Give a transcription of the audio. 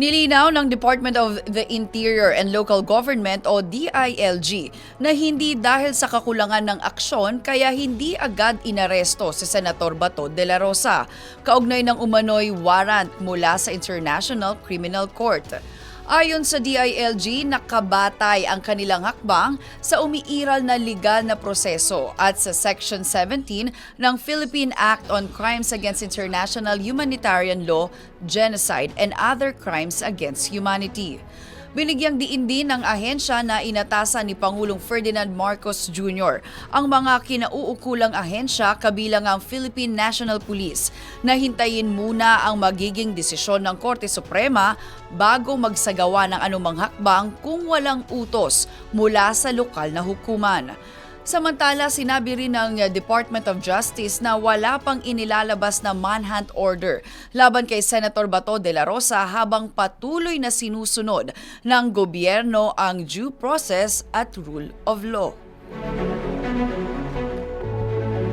Nilinaw ng Department of the Interior and Local Government o DILG na hindi dahil sa kakulangan ng aksyon kaya hindi agad inaresto si Senator Bato de la Rosa, kaugnay ng umano'y warrant mula sa International Criminal Court. Ayon sa DILG, nakabatay ang kanilang hakbang sa umiiral na legal na proseso at sa Section 17 ng Philippine Act on Crimes Against International Humanitarian Law, Genocide, and Other Crimes Against Humanity. Binigyang diin din ng ahensya na inatasan ni Pangulong Ferdinand Marcos Jr. ang mga kinauukulang ahensya kabilang ang Philippine National Police na hintayin muna ang magiging desisyon ng Korte Suprema bago magsagawa ng anumang hakbang kung walang utos mula sa lokal na hukuman. Samantala, sinabi rin ng Department of Justice na wala pang inilalabas na manhunt order laban kay Senator Bato de la Rosa habang patuloy na sinusunod ng gobyerno ang due process at rule of law.